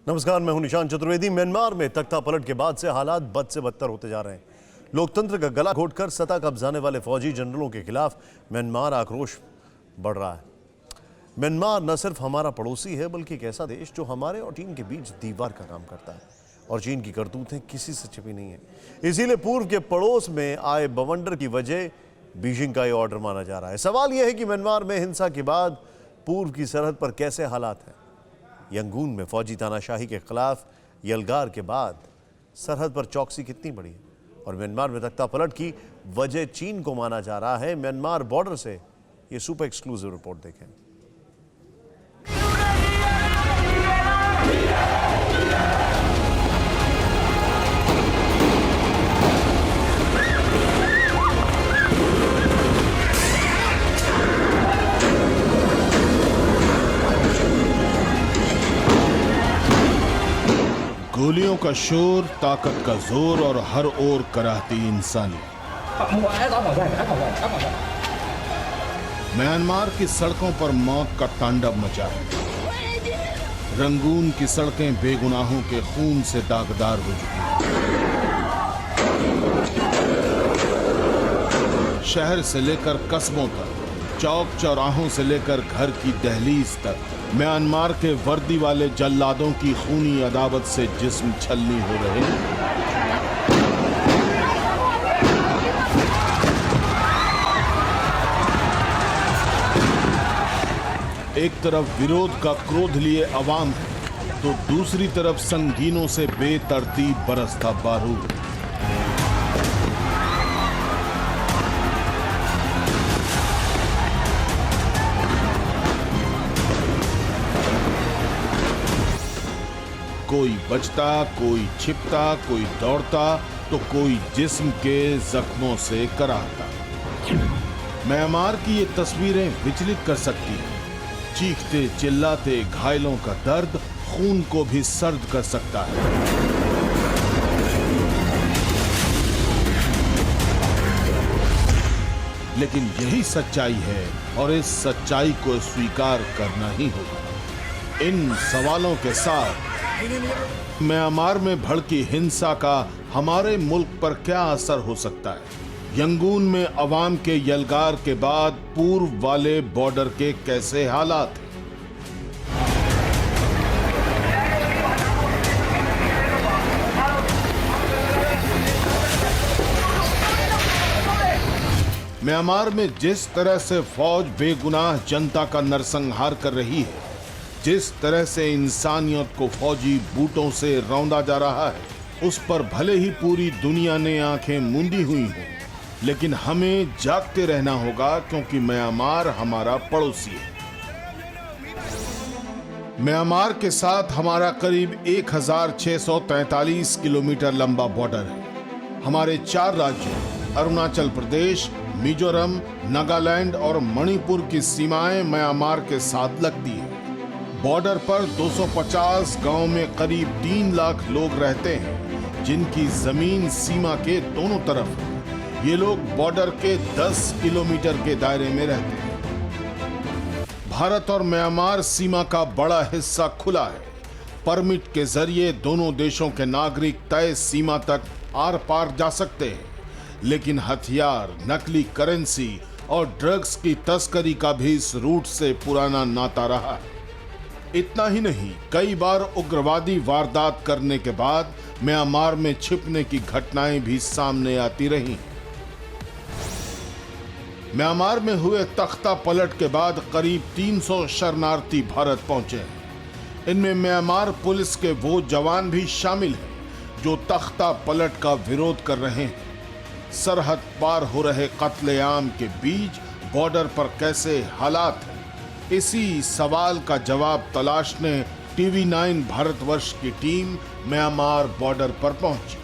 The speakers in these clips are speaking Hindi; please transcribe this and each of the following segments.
नमस्कार, मैं हूं निशान चतुर्वेदी। म्यांमार में तख्ता पलट के बाद से हालात बद से बदतर होते जा रहे हैं। लोकतंत्र का गला घोटकर सत्ता कब्जाने वाले फौजी जनरलों के खिलाफ म्यांमार आक्रोश बढ़ रहा है। म्यांमार न सिर्फ हमारा पड़ोसी है बल्कि एक ऐसा देश जो हमारे और चीन के बीच दीवार का काम करता है, और चीन की करतूतें किसी से छिपी नहीं है। इसीलिए पूर्व के पड़ोस में आए बवंडर की वजह बीजिंग का ये ऑर्डर माना जा रहा है। सवाल यह है कि म्यांमार में हिंसा के बाद पूर्व की सरहद पर कैसे हालात हैं। यंगून में फौजी तानाशाही के खिलाफ यलगार के बाद सरहद पर चौकसी कितनी बढ़ी है, और म्यांमार में तख्ता पलट की वजह चीन को माना जा रहा है। म्यांमार बॉर्डर से ये सुपर एक्सक्लूसिव रिपोर्ट देखें। गोलियों का शोर, ताकत का जोर और हर ओर कराहती इंसानी। म्यांमार की सड़कों पर मौत का तांडव मचा है। रंगून की सड़कें बेगुनाहों के खून से दागदार हो चुकी हैं। शहर से लेकर कस्बों तक, चौक चौराहों से लेकर घर की दहलीज तक म्यांमार के वर्दी वाले जल्लादों की खूनी अदावत से जिस्म छलनी हो रहे हैं। एक तरफ विरोध का क्रोध लिए अवाम है, तो दूसरी तरफ संगीनों से बेतरतीब बरसता बारूद। कोई बचता, कोई छिपता, कोई दौड़ता, तो कोई जिस्म के जख्मों से कराहता। म्यांमार की ये तस्वीरें विचलित कर सकती हैं। चीखते चिल्लाते घायलों का दर्द खून को भी सर्द कर सकता है। लेकिन यही सच्चाई है, और इस सच्चाई को स्वीकार करना ही होगा। इन सवालों के साथ म्यांमार में भड़की हिंसा का हमारे मुल्क पर क्या असर हो सकता है। यंगून में अवाम के यलगार के बाद पूर्व वाले बॉर्डर के कैसे हालात हैं। म्यांमार में जिस तरह से फौज बेगुनाह जनता का नरसंहार कर रही है, जिस तरह से इंसानियत को फौजी बूटों से रौंदा जा रहा है, उस पर भले ही पूरी दुनिया ने आंखें मूंदी हुई हों, लेकिन हमें जागते रहना होगा, क्योंकि म्यांमार हमारा पड़ोसी है। म्यांमार के साथ हमारा करीब 1643 किलोमीटर लंबा बॉर्डर है। हमारे 4 राज्यों अरुणाचल प्रदेश, मिजोरम, नागालैंड और मणिपुर की सीमाएं म्यांमार के साथ लगती हैं। बॉर्डर पर 250 गांव में करीब 3 लाख लोग रहते हैं, जिनकी जमीन सीमा के दोनों तरफ है। ये लोग बॉर्डर के 10 किलोमीटर के दायरे में रहते हैं। भारत और म्यांमार सीमा का बड़ा हिस्सा खुला है। परमिट के जरिए दोनों देशों के नागरिक तय सीमा तक आर पार जा सकते हैं, लेकिन हथियार, नकली करेंसी और ड्रग्स की तस्करी का भी इस रूट से पुराना नाता रहा है। इतना ही नहीं, कई बार उग्रवादी वारदात करने के बाद म्यांमार में छिपने की घटनाएं भी सामने आती रही। म्यांमार में हुए तख्ता पलट के बाद करीब 300 शरणार्थी भारत पहुंचे हैं। इनमें म्यांमार पुलिस के वो जवान भी शामिल हैं जो तख्ता पलट का विरोध कर रहे हैं। सरहद पार हो रहे कत्लेआम के बीच बॉर्डर पर कैसे हालात हैं, इसी सवाल का जवाब तलाशने TV9 भारतवर्ष की टीम म्यांमार बॉर्डर पर पहुंची।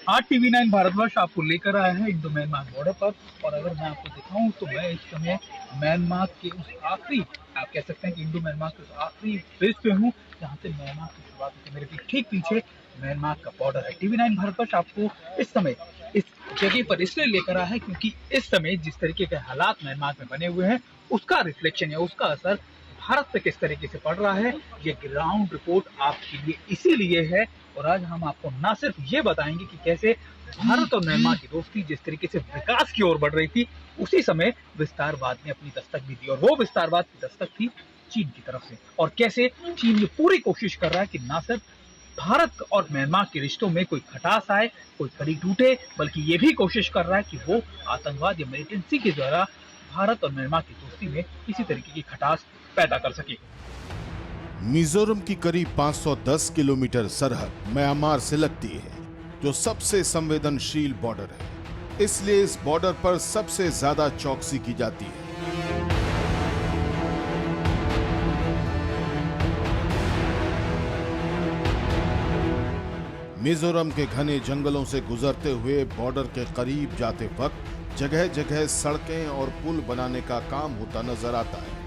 आज TV9 भारतवर्ष आपको लेकर आया है इंडो म्यांमार बॉर्डर पर, और अगर मैं आपको दिखाऊं तो मैं इस समय म्यांमार के उस आखिरी, आप कह सकते हैं कि इंडो म्यांमार के उस आखिरी ब्रिज पे हूँ जहाँ से म्यांमार की शुरुआत होती है। मेरे ठीक पीछे म्यांमार का बॉर्डर है। TV9 भारतवर्ष आपको इस समय इस जगह पर इसलिए लेकर आया है क्योंकि इस समय जिस तरीके के हालात म्यांमार में बने हुए हैं, उसका रिफ्लेक्शन है, उसका असर भारत पे किस तरीके से पड़ रहा है, ये ग्राउंड रिपोर्ट आपके लिए इसीलिए है। और आज हम आपको ना सिर्फ ये बताएंगे कि कैसे भारत और म्यांमार की दोस्ती जिस तरीके से विकास की ओर बढ़ रही थी, उसी समय विस्तारवाद ने अपनी दस्तक भी दी, और वो विस्तारवाद की दस्तक थी चीन की तरफ से। और कैसे चीन ये पूरी कोशिश कर रहा है कि ना सिर्फ भारत और म्यांमार के रिश्तों में कोई खटास आए, कोई कड़ी टूटे, बल्कि ये भी कोशिश कर रहा है कि वो आतंकवाद या मिलिटेंसी के द्वारा भारत और म्यांमार की दोस्ती में किसी तरीके की खटास पैदा कर सके। मिजोरम की करीब 510 किलोमीटर सरहद म्यांमार से लगती है, जो सबसे संवेदनशील बॉर्डर है। इसलिए इस बॉर्डर पर सबसे ज्यादा चौकसी की जाती है। मिजोरम के घने जंगलों से गुजरते हुए बॉर्डर के करीब जाते वक्त जगह जगह सड़कें और पुल बनाने का काम होता नजर आता है।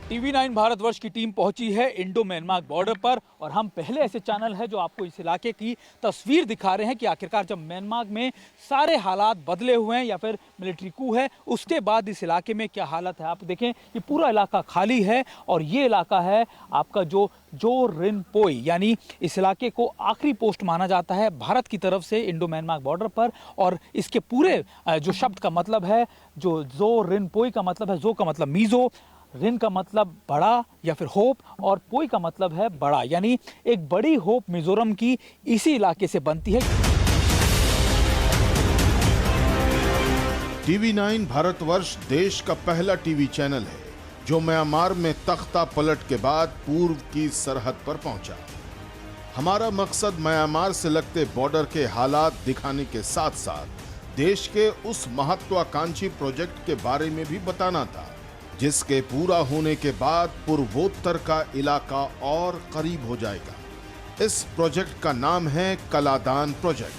TV9 भारतवर्ष की टीम पहुंची है इंडो म्यांमार बॉर्डर पर, और हम पहले ऐसे चैनल है जो आपको इस इलाके की तस्वीर दिखा रहे हैं कि आखिरकार जब म्यांमार में सारे हालात बदले हुए हैं या फिर मिलिट्री कू है, उसके बाद इस इलाके में क्या हालत है। आप देखें ये पूरा इलाका खाली है, और ये इलाका है आपका जो रिनपोई, यानी इस इलाके को आखिरी पोस्ट माना जाता है भारत की तरफ से इंडो म्यांमार बॉर्डर पर। और इसके पूरे जो शब्द का मतलब है, जो रिनपोई का मतलब है, जो का मतलब मीजो, रिन का मतलब बड़ा या फिर होप, और पोई का मतलब है बड़ा, यानी एक बड़ी होप मिजोरम की इसी इलाके से बनती है। TV9 भारतवर्ष देश का पहला टीवी चैनल है जो म्यांमार में तख्ता पलट के बाद पूर्व की सरहद पर पहुंचा। हमारा मकसद म्यांमार से लगते बॉर्डर के हालात दिखाने के साथ साथ देश के उस महत्वाकांक्षी प्रोजेक्ट के बारे में भी बताना था, जिसके पूरा होने के बाद पूर्वोत्तर का इलाका और करीब हो जाएगा। इस प्रोजेक्ट का नाम है कलादान प्रोजेक्ट।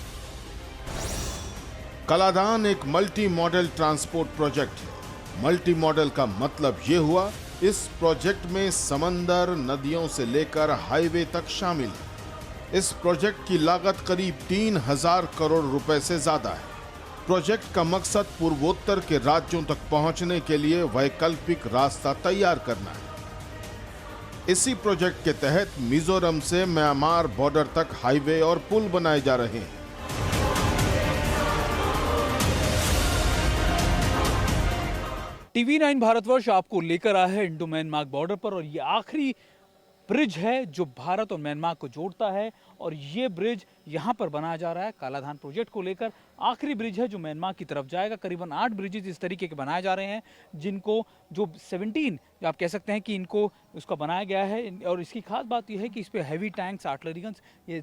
कलादान एक मल्टी मॉडल ट्रांसपोर्ट प्रोजेक्ट है। मल्टी मॉडल का मतलब ये हुआ, इस प्रोजेक्ट में समंदर, नदियों से लेकर हाईवे तक शामिल है। इस प्रोजेक्ट की लागत करीब 3000 करोड़ रुपए से ज्यादा है। प्रोजेक्ट का मकसद पूर्वोत्तर के राज्यों तक पहुंचने के लिए वैकल्पिक रास्ता तैयार करना है। इसी प्रोजेक्ट के तहत मिजोरम से म्यांमार बॉर्डर तक हाईवे और पुल बनाए जा रहे हैं। TV9 भारतवर्ष आपको लेकर आया है इंडो म्यांमार बॉर्डर पर, और ये आखिरी ब्रिज है जो भारत और म्यांमार को जोड़ता है। और ये ब्रिज यहाँ पर बनाया जा रहा है कालाधान प्रोजेक्ट को लेकर। आखिरी ब्रिज है जो म्यांमार की तरफ जाएगा। करीबन 8 ब्रिजेज इस तरीके के बनाए जा रहे हैं, जिनको जो 17 आप कह सकते हैं कि इनको उसका बनाया गया है। और इसकी खास बात यह है कि इस पे हैवी टैंक्स, आर्टिलरी गन्स,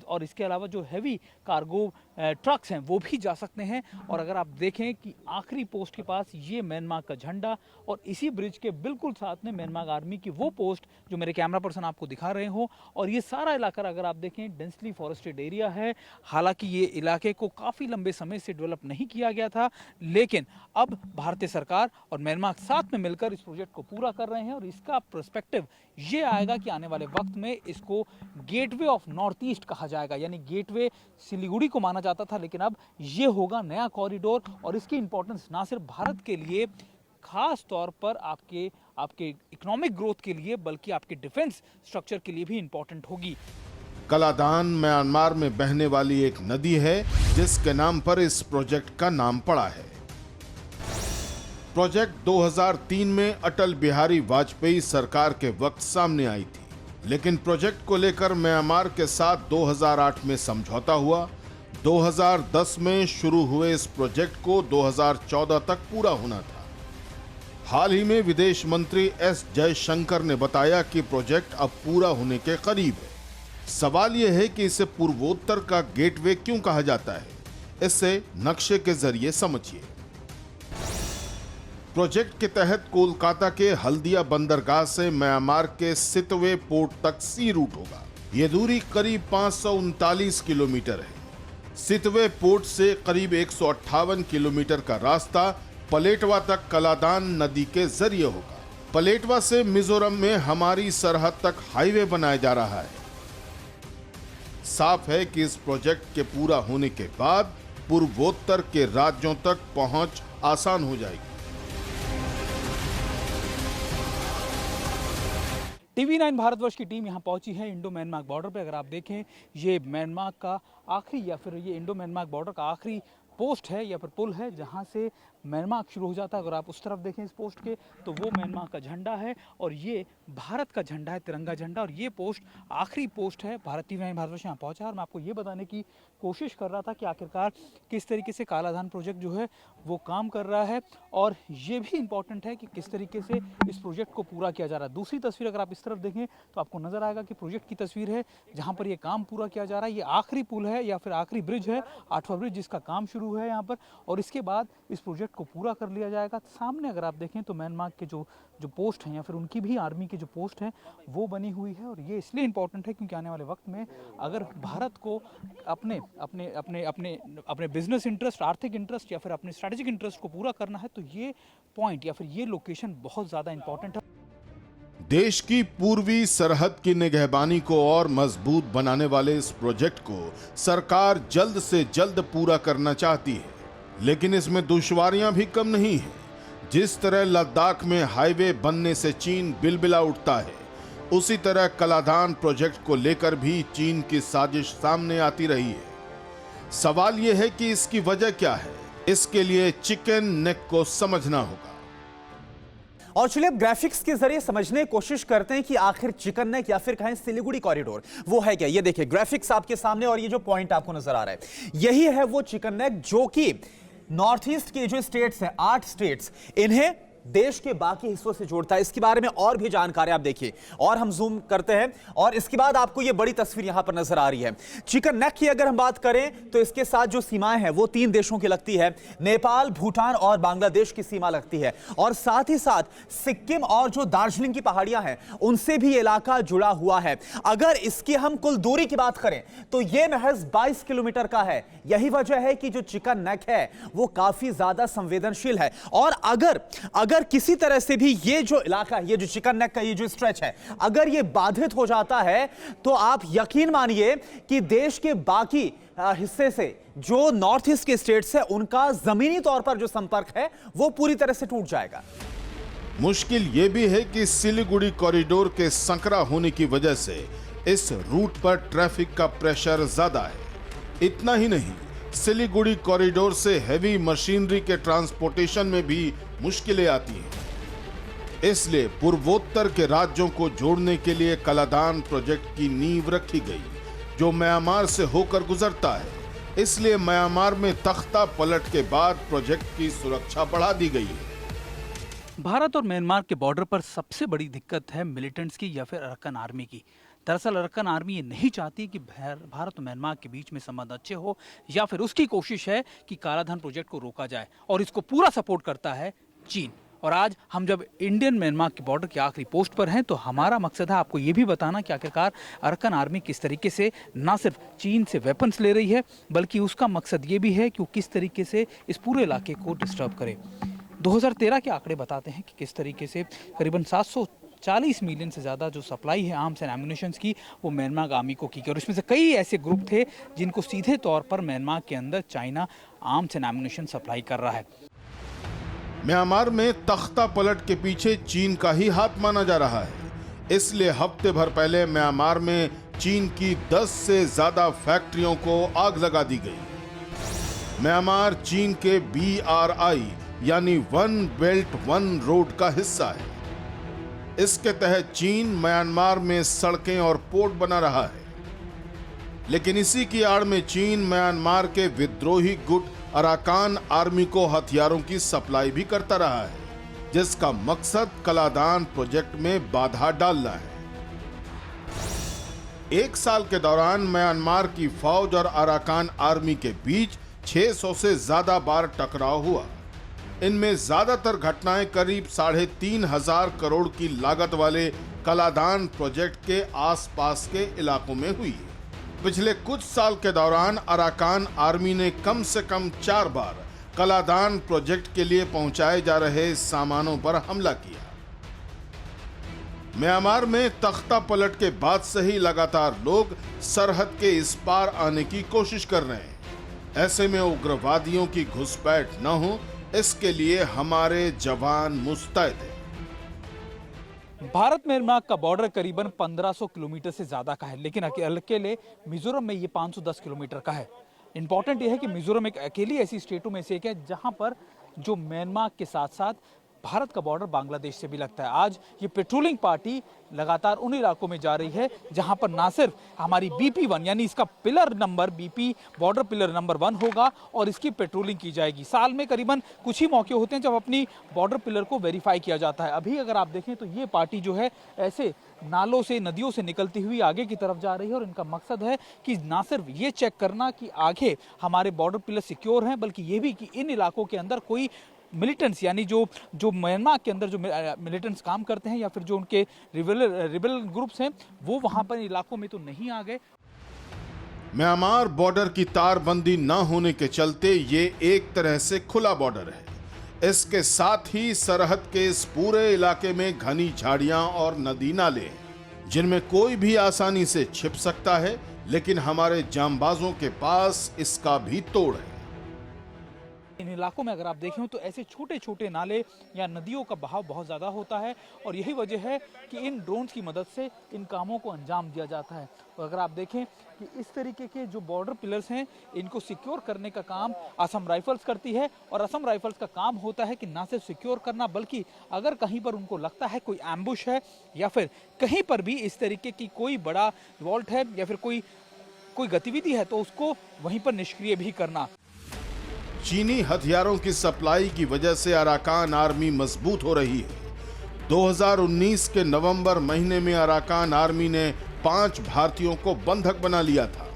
और इसके अलावा जो हैवी कार्गो ट्रक्स हैं वो भी जा सकते हैं। और अगर आप देखें कि आखिरी पोस्ट के पास ये म्यांमार का झंडा, और इसी ब्रिज के बिल्कुल साथ में म्यांमार आर्मी की वो पोस्ट जो मेरे कैमरा पर्सन आपको दिखा रहे हो। और ये सारा इलाका अगर आप देखें डेंसली फॉरेस्टेड एरिया है। हालांकि ये इलाके को काफ़ी लंबे समय से डेवलप नहीं किया गया था, लेकिन अब भारतीय सरकार और म्यांमार साथ में मिलकर इस प्रोजेक्ट को पूरा कर रहे हैं। और इसका पर्सपेक्टिव ये आएगा कि आने वाले वक्त में इसको गेटवे ऑफ नॉर्थ ईस्ट कहा जाएगा, यानी गेटवे सिलीगुड़ी को माना जाता था, लेकिन अब ये होगा नया कॉरिडोर। और इसकी इंपॉर्टेंस ना सिर्फ भारत के लिए, खास तौर पर आपके इकोनॉमिक ग्रोथ के लिए, बल्कि आपके डिफेंस स्ट्रक्चर के लिए भी इंपॉर्टेंट होगी। कलादान म्यांमार में बहने वाली एक नदी है जिसके नाम पर इस प्रोजेक्ट का नाम पड़ा है। प्रोजेक्ट 2003 में अटल बिहारी वाजपेयी सरकार के वक्त सामने आई थी, लेकिन प्रोजेक्ट को लेकर म्यांमार के साथ 2008 में समझौता हुआ। 2010 में शुरू हुए इस प्रोजेक्ट को 2014 तक पूरा होना था। हाल ही में विदेश मंत्री एस जयशंकर ने बताया कि प्रोजेक्ट अब पूरा होने के करीब है। सवाल यह है कि इसे पूर्वोत्तर का गेटवे क्यों कहा जाता है, इसे नक्शे के जरिए समझिए। प्रोजेक्ट के तहत कोलकाता के हल्दिया बंदरगाह से म्यांमार के सितवे पोर्ट तक सी रूट होगा। यह दूरी करीब 539 किलोमीटर है। सितवे पोर्ट से करीब 158 किलोमीटर का रास्ता पलेटवा तक कलादान नदी के जरिए होगा। पलेटवा से मिजोरम में हमारी सरहद तक हाईवे बनाया जा रहा है। साफ है कि इस प्रोजेक्ट के पूरा होने के बाद पूर्वोत्तर के राज्यों तक पहुंच आसान हो जाएगी। TV9 भारतवर्ष की टीम यहाँ पहुंची है इंडो म्यांमार बॉर्डर पे। अगर आप देखें, ये म्यांमार का आखिरी या फिर ये इंडो म्यांमार बॉर्डर का आखिरी पोस्ट है या फिर पुल है जहाँ से म्यांमार शुरू हो जाता है। अगर आप उस तरफ देखें इस पोस्ट के, तो वो म्यांमार का झंडा है और ये भारत का झंडा है, तिरंगा झंडा। और ये पोस्ट आखिरी पोस्ट है। TV9 भारतवर्ष यहाँ पहुँचा और मैं आपको ये बताने की कोशिश कर रहा था कि आखिरकार किस तरीके से कालाधान प्रोजेक्ट जो है वो काम कर रहा है, और ये भी इम्पॉर्टेंट है कि किस तरीके से इस प्रोजेक्ट को पूरा किया जा रहा है। दूसरी तस्वीर अगर आप इस तरफ देखें तो आपको नजर आएगा कि प्रोजेक्ट की तस्वीर है जहाँ पर ये काम पूरा किया जा रहा है। ये आखिरी पुल है या फिर आखिरी ब्रिज है, 8वां ब्रिज जिसका काम शुरू है यहाँ पर, और इसके बाद इस प्रोजेक्ट को पूरा कर लिया जाएगा। सामने अगर आप देखें तो म्यांमार के जो पोस्ट हैं या फिर उनकी भी आर्मी की जो पोस्ट है वो बनी हुई है। और ये इसलिए इम्पोर्टेंट है क्योंकि आने वाले वक्त में अगर भारत को अपने अपने अपने अपने अपने बिजनेस इंटरेस्ट, आर्थिक इंटरेस्ट या फिर अपने स्ट्रैटेजिक इंटरेस्ट को पूरा करना है तो ये पॉइंट या फिर ये लोकेशन बहुत ज़्यादा इंपॉर्टेंट है। देश की पूर्वी सरहद की निगहबानी को और मजबूत बनाने वाले इस प्रोजेक्ट को सरकार जल्द से जल्द पूरा करना चाहती है, लेकिन इसमें दुश्वारियां भी कम नहीं है। जिस तरह लद्दाख में हाईवे बनने से चीन बिलबिला उठता है, उसी तरह कलाधान प्रोजेक्ट को लेकर भी चीन की साजिश सामने आती रही है। सवाल यह है कि इसकी वजह क्या है। इसके लिए चिकन नेक को समझना होगा। और चलिए अब ग्राफिक्स के जरिए समझने की कोशिश करते हैं कि आखिर चिकन नेक या फिर कहें सिलीगुड़ी कॉरिडोर वो है क्या। ये देखिए ग्राफिक्स आपके सामने और ये जो पॉइंट आपको नजर आ रहा है यही है वो चिकन नेक जो कि नॉर्थ ईस्ट के जो स्टेट्स हैं, 8 स्टेट्स, इन्हें देश के बाकी हिस्सों से जोड़ता है। इसके बारे में और भी जानकारी आप देखिए और हम जूम करते हैं और इसके बाद आपको ये बड़ी तस्वीर यहां पर नजर आ रही है। चिकन नेक की अगर हम बात करें तो इसके साथ जो सीमाएं हैं वो 3 देशों की लगती है, नेपाल, भूटान और बांग्लादेश की सीमा लगती है, और साथ ही साथ सिक्किम और जो दार्जिलिंग की पहाड़ियां हैं उनसे भी इलाका जुड़ा हुआ है। अगर इसकी हम कुल दूरी की बात करें तो यह महज 22 किलोमीटर का है। यही वजह है कि जो चिकन नेक है वो काफी ज्यादा संवेदनशील है। और अगर किसी तरह से भी ये जो इलाका है, ये जो चिकन नेक का ये जो स्ट्रेच है, अगर ये बाधित हो जाता है तो आप यकीन मानिए कि देश के बाकी हिस्से से जो नॉर्थ ईस्ट के स्टेट्स है उनका जमीनी तौर पर जो संपर्क है वो पूरी तरह से टूट जाएगा। मुश्किल यह भी है कि सिलीगुड़ी कॉरिडोर के संकरा होने की वजह से इस रूट पर ट्रैफिक का प्रेशर ज्यादा है। इतना ही नहीं, सिलीगुड़ी कॉरिडोर से हैवी मशीनरी के ट्रांसपोर्टेशन में भी मुश्किलें आती हैं। इसलिए पूर्वोत्तर के राज्यों को जोड़ने के लिए कलाधान प्रोजेक्ट की नींव रखी गई, जो म्यांमार से होकर गुजरता है। इसलिए म्यांमार में तख्ता पलट के बाद प्रोजेक्ट की सुरक्षा बढ़ा दी गई है। भारत और म्यांमार के बॉर्डर पर सबसे बड़ी दिक्कत है मिलिटेंट्स की या फिर अरकान आर्मी की। दरअसल अरकान आर्मी ये नहीं चाहती कि भारत और म्यांमार के बीच में संबंध अच्छे हो, या फिर उसकी कोशिश है कि कालाधान प्रोजेक्ट को रोका जाए, और इसको पूरा सपोर्ट करता है चीन। और आज हम जब इंडियन म्यांमार के बॉर्डर के आखिरी पोस्ट पर हैं तो हमारा मकसद है आपको ये भी बताना कि आखिरकार अरकान आर्मी किस तरीके से ना सिर्फ चीन से वेपन्स ले रही है, बल्कि उसका मकसद ये भी है कि वो किस तरीके से इस पूरे इलाके को डिस्टर्ब करे। 2013 के आंकड़े बताते हैं कि किस तरीके से करीबन 740 मिलियन से ज़्यादा जो सप्लाई है आर्म्स एंड एम्युनिशंस की वो म्यांमार आर्मी को की, और इसमें से कई ऐसे ग्रुप थे जिनको सीधे तौर पर म्यांमार के अंदर China arms and ammunition supply कर रहा है। म्यांमार में तख्ता पलट के पीछे चीन का ही हाथ माना जा रहा है। इसलिए हफ्ते भर पहले म्यांमार में चीन की 10 से ज्यादा फैक्ट्रियों को आग लगा दी गई। म्यांमार चीन के BRI यानी वन बेल्ट वन रोड का हिस्सा है। इसके तहत चीन म्यांमार में सड़कें और पोर्ट बना रहा है। लेकिन इसी की आड़ में चीन म्यांमार के विद्रोही गुट अराकान आर्मी को हथियारों की सप्लाई भी करता रहा है, जिसका मकसद कलाधान प्रोजेक्ट में बाधा डालना है। 1 साल के दौरान म्यांमार की फौज और अराकान आर्मी के बीच 600 से ज्यादा बार टकराव हुआ। इनमें ज्यादातर घटनाएं करीब 3,500 करोड़ की लागत वाले कलाधान प्रोजेक्ट के आसपास के इलाकों में हुई। पिछले कुछ साल के दौरान अराकान आर्मी ने कम से कम 4 बार कलाधान प्रोजेक्ट के लिए पहुंचाए जा रहे सामानों पर हमला किया। म्यांमार में तख्ता पलट के बाद से ही लगातार लोग सरहद के इस पार आने की कोशिश कर रहे हैं। ऐसे में उग्रवादियों की घुसपैठ न हो, इसके लिए हमारे जवान मुस्तैद हैं। भारत म्यांमार का बॉर्डर करीबन 1500 किलोमीटर से ज़्यादा का है, लेकिन अकेले मिजोरम में ये 510 किलोमीटर का है। इंपॉर्टेंट ये है कि मिजोरम एक अकेली ऐसी स्टेटों में से एक है जहां पर जो म्यांमार के साथ साथ भारत का बॉर्डर बांग्लादेश से भी लगता है। आज ये पेट्रोलिंग पार्टी लगातार उन इलाकों में जा रही है जहां पर ना सिर्फ हमारी BP1 यानी इसका pillar number BP border pillar number 1 होगा और इसकी पेट्रोलिंग की जाएगी। साल में करीबन कुछ ही मौके होते हैं जब अपनी बॉर्डर पिलर को वेरीफाई किया जाता है। अभी अगर आप देखें तो ये पार्टी जो है ऐसे नालों से, नदियों से निकलती हुई आगे की तरफ जा रही है और इनका मकसद है कि ना सिर्फ ये चेक करना कि आगे हमारे बॉर्डर पिलर सिक्योर हैं, बल्कि ये भी कि इन इलाकों के अंदर कोई मिलिटेंट्स यानी जो म्यांमार के अंदर जो मिलिटेंट्स काम करते हैं या फिर जो उनके रिबेल ग्रुप्स हैं वो वहां पर इलाकों में तो नहीं आ गए। म्यांमार बॉर्डर की तारबंदी न होने के चलते ये एक तरह से खुला बॉर्डर है। इसके साथ ही सरहद के इस पूरे इलाके में घनी झाड़ियां और नदी नाले हैं जिनमें कोई भी आसानी से छिप सकता है, लेकिन हमारे जांबाजों के पास इसका भी तोड़ है। इन इलाकों में अगर आप देखें तो ऐसे छोटे छोटे नाले या नदियों का बहाव बहुत ज़्यादा होता है और यही वजह है कि इन ड्रोन्स की मदद से इन कामों को अंजाम दिया जाता है। तो अगर आप देखें कि इस तरीके के जो बॉर्डर पिलर्स हैं इनको सिक्योर करने का काम असम राइफल्स करती है और असम राइफल्स का काम होता है कि ना सिर्फ सिक्योर करना, बल्कि अगर कहीं पर उनको लगता है कोई एम्बुश है या फिर कहीं पर भी इस तरीके की कोई बड़ा वॉल्ट है या फिर कोई गतिविधि है तो उसको वहीं पर निष्क्रिय भी करना। चीनी हथियारों की सप्लाई की वजह से अराकान आर्मी मजबूत हो रही है। 2019 के नवंबर महीने में अराकान आर्मी ने 5 भारतीयों को बंधक बना लिया था।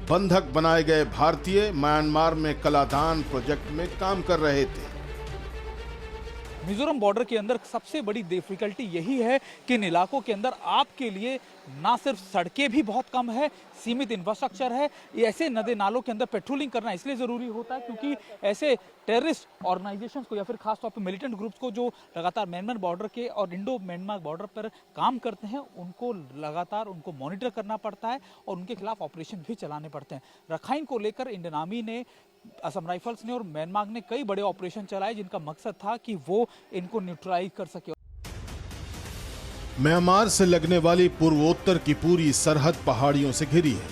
बंधक बनाए गए भारतीय म्यांमार में कलादान प्रोजेक्ट में काम कर रहे थे। मिजोरम बॉर्डर के अंदर सबसे बड़ी डिफिकल्टी यही है कि इन इलाकों के अंदर आपके लिए ना सिर्फ सड़कें भी बहुत कम है, सीमित इंफ्रास्ट्रक्चर है। ये ऐसे नदी नालों के अंदर पेट्रोलिंग करना इसलिए ज़रूरी होता है क्योंकि ऐसे टेररिस्ट ऑर्गेनाइजेशंस को या फिर खासतौर पर मिलिटेंट ग्रुप्स को जो लगातार म्यांमार बॉर्डर के और इंडो म्यांमार बॉर्डर पर काम करते हैं उनको लगातार उनको मॉनिटर करना पड़ता है और उनके खिलाफ ऑपरेशन भी चलाने पड़ते हैं। रखाइन को लेकर इंडियन आर्मी ने, असम राइफल्स ने और म्यांमार ने कई बड़े ऑपरेशन चलाए जिनका मकसद था कि वो इनको न्यूट्रलाइज कर सके। म्यांमार से लगने वाली पूर्वोत्तर की पूरी सरहद पहाड़ियों से घिरी है,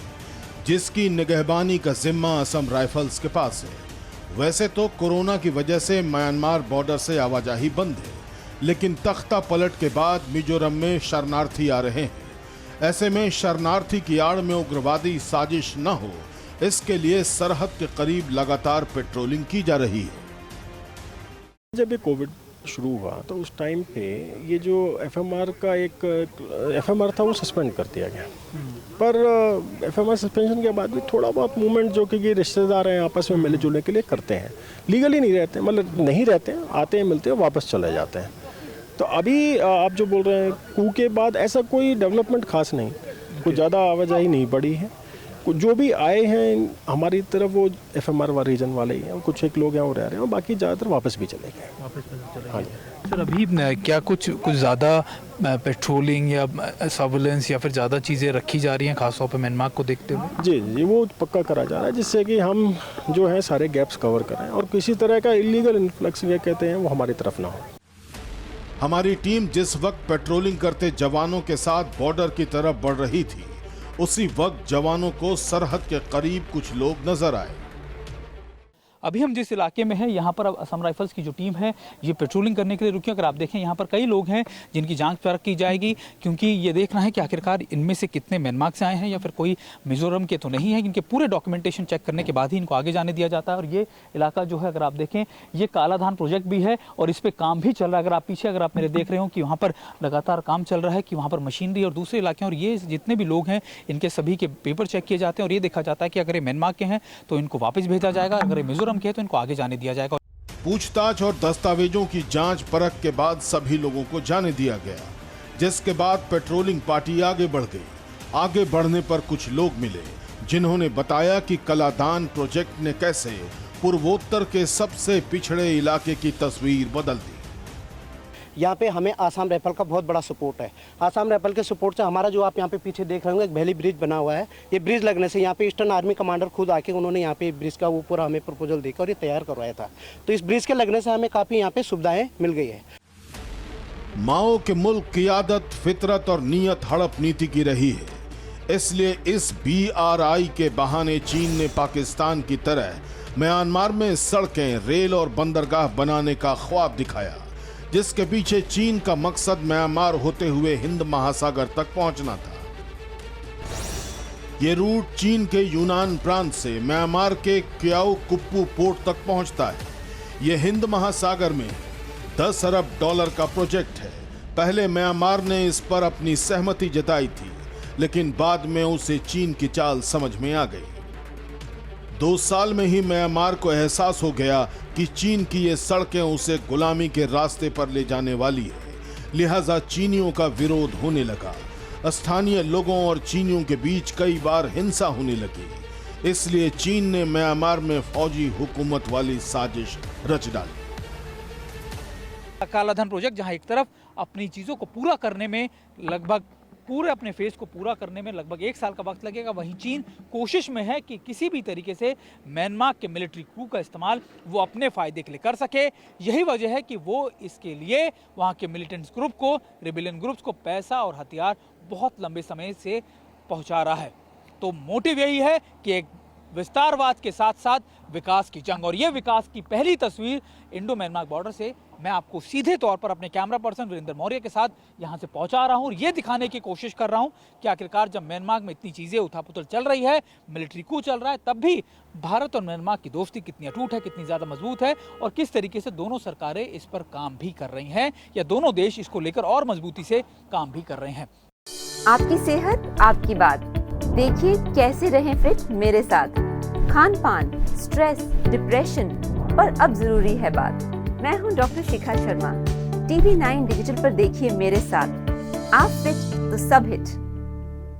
जिसकी निगहबानी का जिम्मा असम राइफल्स के पास है। वैसे तो कोरोना की वजह से म्यांमार बॉर्डर से आवाजाही बंद है, लेकिन तख्ता पलट के बाद मिजोरम में शरणार्थी आ रहे हैं। ऐसे में शरणार्थी की आड़ में उग्रवादी साजिश न हो, इसके लिए सरहद के करीब लगातार पेट्रोलिंग की जा रही है। जब ये कोविड शुरू हुआ तो उस टाइम पे ये जो एफएमआर का एक एफएमआर था वो सस्पेंड कर दिया गया, पर एफएमआर सस्पेंशन के बाद भी थोड़ा बहुत मूवमेंट जो कि ये रिश्तेदार हैं आपस में मिले जुलने के लिए करते हैं, लीगली नहीं रहते, मतलब नहीं रहते हैं, आते हैं मिलते हैं वापस चले जाते हैं। तो अभी आप जो बोल रहे हैं कू के बाद ऐसा कोई डेवलपमेंट खास नहीं, कुछ ज़्यादा आवाजाही नहीं बढ़ी है। जो भी आए हैं हमारी तरफ वो एफएमआर वाले रीजन वाले ही हैं, कुछ एक लोग हैं वो रह रहे हैं और बाकी ज़्यादातर वापस भी चले गए। हाँ जी सर, अभी क्या कुछ ज़्यादा पेट्रोलिंग या सर्विलेंस या फिर ज़्यादा चीज़ें रखी जा रही हैं खासतौर पर म्यांमार को देखते हुए? जी जी, वो पक्का करा जा रहा है जिससे कि हम जो है सारे गैप्स कवर करें और किसी तरह का इलीगल इन्फ्लक्स ये कहते हैं वो हमारी तरफ ना हो। हमारी टीम जिस वक्त पेट्रोलिंग करते जवानों के साथ बॉर्डर की तरफ बढ़ रही थी, उसी वक्त जवानों को सरहद के करीब कुछ लोग नजर आए। अभी हम जिस इलाके में हैं यहाँ पर अब असम राइफल्स की जो टीम है ये पेट्रोलिंग करने के लिए रुकी। अगर आप देखें यहाँ पर कई लोग हैं जिनकी जांच परख की जाएगी क्योंकि ये देखना है कि आखिरकार इनमें से कितने म्यांमार से आए हैं या फिर कोई मिजोरम के तो नहीं है। इनके पूरे डॉक्यूमेंटेशन चेक करने के बाद ही इनको आगे जाने दिया जाता है। और ये इलाका जो है अगर आप देखें ये कालाधान प्रोजेक्ट भी है और इस पर काम भी चल रहा है। अगर आप पीछे अगर आप मेरे देख रहे हो कि वहाँ पर लगातार काम चल रहा है कि वहाँ पर मशीनरी और दूसरे इलाके और ये जितने भी लोग हैं इनके सभी के पेपर चेक किए जाते हैं और ये देखा जाता है कि अगर ये म्यांमार के हैं तो इनको वापस भेजा जाएगा, अगर ये मिजोरम के हैं तो इनको आगे जाने दिया जाएगा। पूछताछ और दस्तावेजों की जांच परख के बाद सभी लोगों को जाने दिया गया, जिसके बाद पेट्रोलिंग पार्टी आगे बढ़ गई। आगे बढ़ने पर कुछ लोग मिले जिन्होंने बताया कि कलादान प्रोजेक्ट ने कैसे पूर्वोत्तर के सबसे पिछड़े इलाके की तस्वीर बदल दी। यहाँ पे हमें आसाम राइफल का बहुत बड़ा सपोर्ट है। आसाम राइफल के सपोर्ट से हमारा जो आप यहाँ पे पीछे देख रहे होंगे एक वैली ब्रिज बना हुआ है। ये ब्रिज लगने से यहाँ पे ईस्टर्न आर्मी कमांडर खुद आके उन्होंने यहाँ पे ब्रिज का वो पूरा हमें प्रपोजल देकर और ये तैयार करवाया था। तो इस ब्रिज के लगने से हमें काफ़ी यहाँ पे सुविधाएं मिल गई है। माओ के मुल्क की आदत, फितरत और नीयत हड़प नीति की रही है। इसलिए इस BRI के बहाने चीन ने पाकिस्तान की तरह म्यांमार में सड़कें, रेल और बंदरगाह बनाने का ख्वाब दिखाया, जिसके पीछे चीन का मकसद म्यांमार होते हुए हिंद महासागर तक पहुंचना था। ये रूट चीन के यूनान प्रांत से म्यांमार के क्याओ कुप्पू पोर्ट तक पहुंचता है। ये हिंद महासागर में $10 अरब का प्रोजेक्ट है। पहले म्यांमार ने इस पर अपनी सहमति जताई थी, लेकिन बाद में उसे चीन की चाल समझ में आ गई। 2 साल में ही म्यांमार को एहसास हो गया कि चीन की ये सड़कें उसे गुलामी के रास्ते पर ले जाने वाली है, लिहाजा चीनियों का विरोध होने लगा। स्थानीय लोगों और चीनियों के बीच कई बार हिंसा होने लगी। इसलिए चीन ने म्यांमार में फौजी हुकूमत वाली साजिश रच डाली। कालाधन प्रोजेक्ट जहां एक तरफ अपनी चीजों को पूरा करने में लगभग पूरे अपने फेज को पूरा करने में लगभग 1 साल का वक्त लगेगा, वहीं चीन कोशिश में है कि किसी भी तरीके से म्यांमार के मिलिट्री क्रू का इस्तेमाल वो अपने फायदे के लिए कर सके। यही वजह है कि वो इसके लिए वहां के मिलिटेंट्स ग्रुप को, रिबेलियन ग्रुप्स को पैसा और हथियार बहुत लंबे समय से पहुंचा रहा है। तो मोटिव यही है कि एक विस्तारवाद के साथ साथ विकास की जंग, और ये विकास की पहली तस्वीर इंडो म्यांमार बॉर्डर से मैं आपको सीधे तौर पर अपने कैमरा पर्सन वीरेंद्र मौर्य के साथ यहां से पहुंचा रहा हूं और ये दिखाने की कोशिश कर रहा हूं कि आखिरकार जब म्यांमार में इतनी चीजें उथापुथल चल रही है, मिलिट्री कू चल रहा है, तब भी भारत और म्यांमार की दोस्ती कितनी अटूट है, कितनी ज्यादा मजबूत है और किस तरीके से दोनों सरकारें इस पर काम भी कर रही हैं या दोनों देश इसको लेकर और मजबूती से काम भी कर रहे हैं। आपकी सेहत आपकी बात, देखिए कैसे रहें फिट मेरे साथ। खान पान, स्ट्रेस, डिप्रेशन पर अब जरूरी है बात। मैं हूं doctor Shikha Sharma. TV9 digital पर देखिए मेरे साथ। आप फिट तो सब हिट।